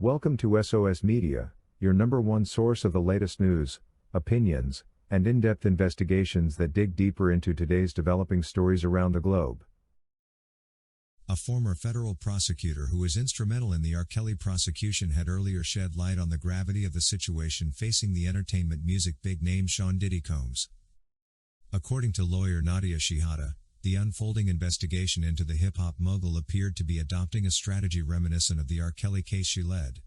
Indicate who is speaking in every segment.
Speaker 1: Welcome to SOS Media, your number one source of the latest news, opinions, and in-depth investigations that dig deeper into today's developing stories around the globe.
Speaker 2: A former federal prosecutor who was instrumental in the R. Kelly prosecution had earlier shed light on the gravity of the situation facing the entertainment music big name Sean Diddy Combs. According to lawyer Nadia Shihata, the unfolding investigation into the hip-hop mogul appeared to be adopting a strategy reminiscent of the R. Kelly case she led.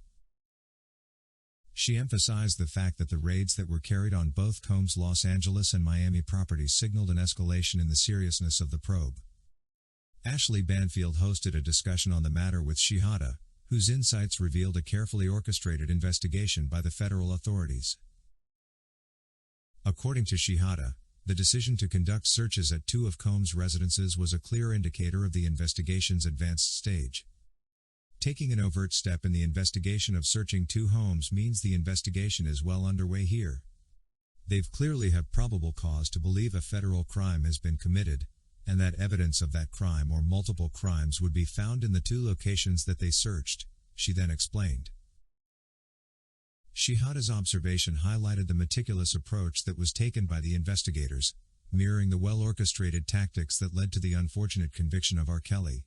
Speaker 2: She emphasized the fact that the raids that were carried on both Combs' Los Angeles and Miami properties signaled an escalation in the seriousness of the probe. Ashley Banfield hosted a discussion on the matter with Shihata, whose insights revealed a carefully orchestrated investigation by the federal authorities. According to Shihata, the decision to conduct searches at two of Combs' residences was a clear indicator of the investigation's advanced stage. Taking an overt step in the investigation of searching two homes means the investigation is well underway here. They've clearly have probable cause to believe a federal crime has been committed, and that evidence of that crime or multiple crimes would be found in the two locations that they searched, she then explained. Shihata's observation highlighted the meticulous approach that was taken by the investigators, mirroring the well-orchestrated tactics that led to the unfortunate conviction of R. Kelly.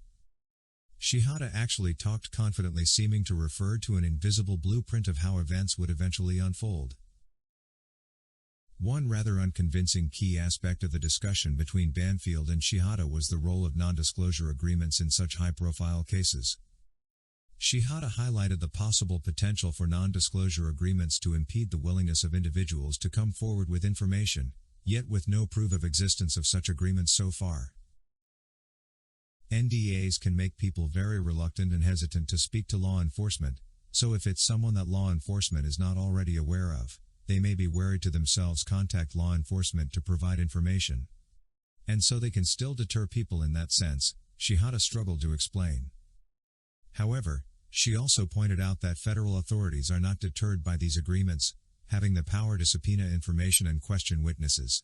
Speaker 2: Shihata actually talked confidently, seeming to refer to an invisible blueprint of how events would eventually unfold. One rather unconvincing key aspect of the discussion between Banfield and Shihata was the role of non-disclosure agreements in such high-profile cases. Shihata highlighted the possible potential for non-disclosure agreements to impede the willingness of individuals to come forward with information, yet with no proof of existence of such agreements so far. NDAs can make people very reluctant and hesitant to speak to law enforcement, so if it's someone that law enforcement is not already aware of, they may be wary to themselves contact law enforcement to provide information. And so they can still deter people in that sense, Shihata struggled to explain. However, she also pointed out that federal authorities are not deterred by these agreements, having the power to subpoena information and question witnesses.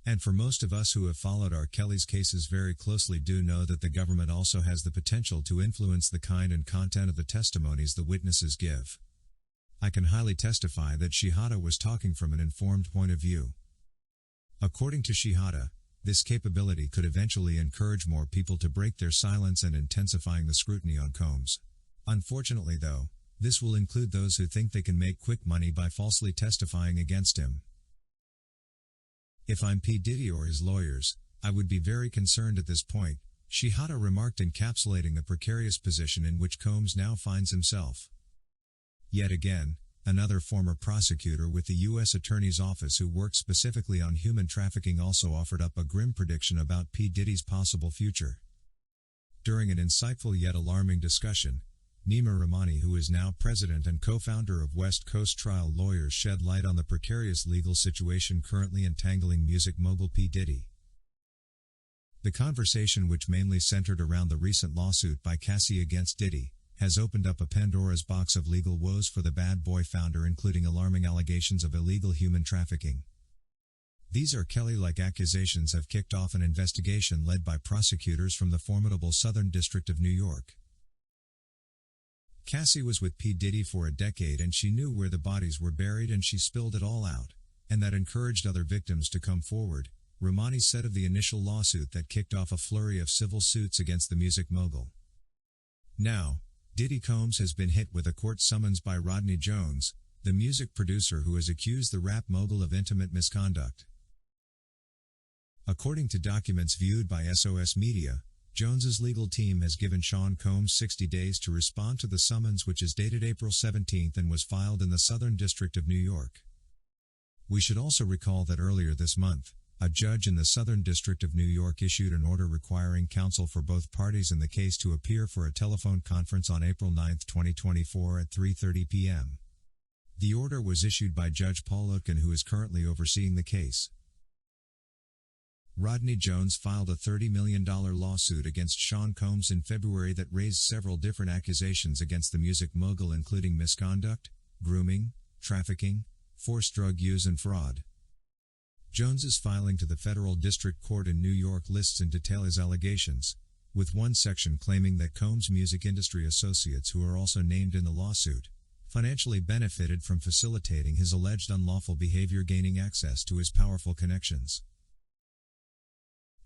Speaker 2: And for most of us who have followed R. Kelly's cases very closely do know that the government also has the potential to influence the kind and content of the testimonies the witnesses give. I can highly testify that Shihata was talking from an informed point of view. According to Shihata, this capability could eventually encourage more people to break their silence and intensifying the scrutiny on Combs. Unfortunately though, this will include those who think they can make quick money by falsely testifying against him. If I'm P. Diddy or his lawyers, I would be very concerned at this point, Shihata remarked, encapsulating the precarious position in which Combs now finds himself. Yet again, another former prosecutor with the U.S. Attorney's Office who worked specifically on human trafficking also offered up a grim prediction about P. Diddy's possible future. During an insightful yet alarming discussion, Nima Rahmani, who is now president and co-founder of West Coast Trial Lawyers, shed light on the precarious legal situation currently entangling music mogul P. Diddy. The conversation, which mainly centered around the recent lawsuit by Cassie against Diddy, has opened up a Pandora's box of legal woes for the bad boy founder, including alarming allegations of illegal human trafficking. These R. Kelly-like accusations have kicked off an investigation led by prosecutors from the formidable Southern District of New York. Cassie was with P. Diddy for a decade and she knew where the bodies were buried, and she spilled it all out, and that encouraged other victims to come forward, Rahmani said of the initial lawsuit that kicked off a flurry of civil suits against the music mogul. Now, Diddy Combs has been hit with a court summons by Rodney Jones, the music producer who has accused the rap mogul of intimate misconduct. According to documents viewed by SOS Media, Jones's legal team has given Sean Combs 60 days to respond to the summons, which is dated April 17 and was filed in the Southern District of New York. We should also recall that earlier this month, a judge in the Southern District of New York issued an order requiring counsel for both parties in the case to appear for a telephone conference on April 9, 2024 at 3:30 p.m. The order was issued by Judge Paul Utkin, who is currently overseeing the case. Rodney Jones filed a $30 million lawsuit against Sean Combs in February that raised several different accusations against the music mogul, including misconduct, grooming, trafficking, forced drug use and fraud. Jones's filing to the federal district court in New York lists in detail his allegations, with one section claiming that Combs' music industry associates, who are also named in the lawsuit, financially benefited from facilitating his alleged unlawful behavior, gaining access to his powerful connections.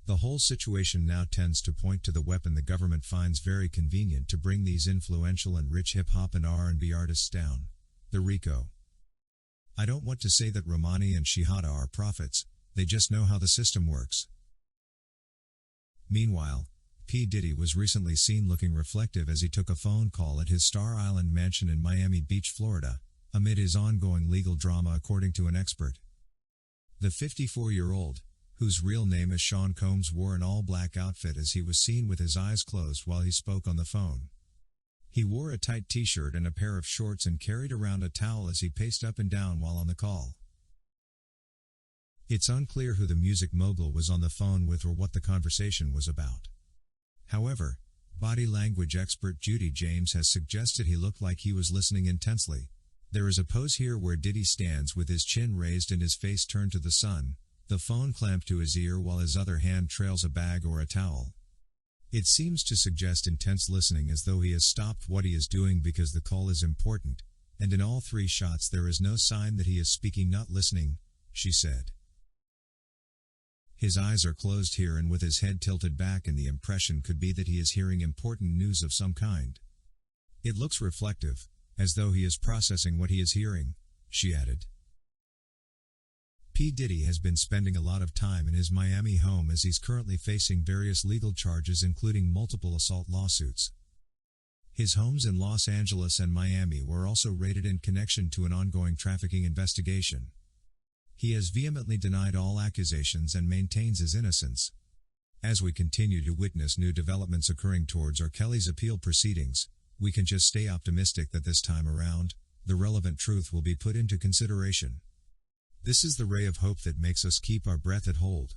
Speaker 2: The whole situation now tends to point to the weapon the government finds very convenient to bring these influential and rich hip-hop and R&B artists down: the RICO. I don't want to say that Romani and Shihata are prophets, they just know how the system works. Meanwhile, P. Diddy was recently seen looking reflective as he took a phone call at his Star Island mansion in Miami Beach, Florida, amid his ongoing legal drama, according to an expert. The 54-year-old, whose real name is Sean Combs, wore an all-black outfit as he was seen with his eyes closed while he spoke on the phone. He wore a tight t-shirt and a pair of shorts and carried around a towel as he paced up and down while on the call. It's unclear who the music mogul was on the phone with or what the conversation was about. However, body language expert Judy James has suggested he looked like he was listening intensely. There is a pose here where Diddy stands with his chin raised and his face turned to the sun, the phone clamped to his ear while his other hand trails a bag or a towel. It seems to suggest intense listening, as though he has stopped what he is doing because the call is important, and in all three shots there is no sign that he is speaking, not listening, she said. His eyes are closed here and with his head tilted back, and the impression could be that he is hearing important news of some kind. It looks reflective, as though he is processing what he is hearing, she added. P. Diddy has been spending a lot of time in his Miami home as he's currently facing various legal charges, including multiple assault lawsuits. His homes in Los Angeles and Miami were also raided in connection to an ongoing trafficking investigation. He has vehemently denied all accusations and maintains his innocence. As we continue to witness new developments occurring towards R. Kelly's appeal proceedings, we can just stay optimistic that this time around, the relevant truth will be put into consideration. This is the ray of hope that makes us keep our breath and hold.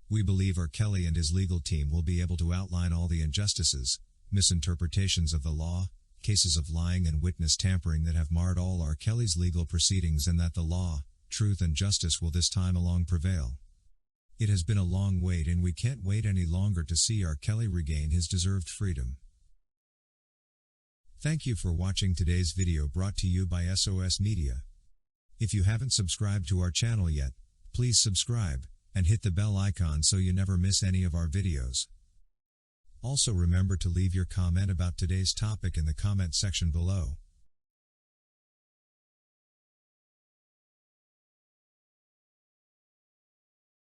Speaker 2: We believe R. Kelly and his legal team will be able to outline all the injustices, misinterpretations of the law, cases of lying and witness tampering that have marred all R. Kelly's legal proceedings, and that the law, truth and justice will this time along prevail. It has been a long wait, and we can't wait any longer to see R. Kelly regain his deserved freedom. Thank you for watching today's video, brought to you by SOS Media. If you haven't subscribed to our channel yet, please subscribe, and hit the bell icon so you never miss any of our videos. Also remember to leave your comment about today's topic in the comment section below.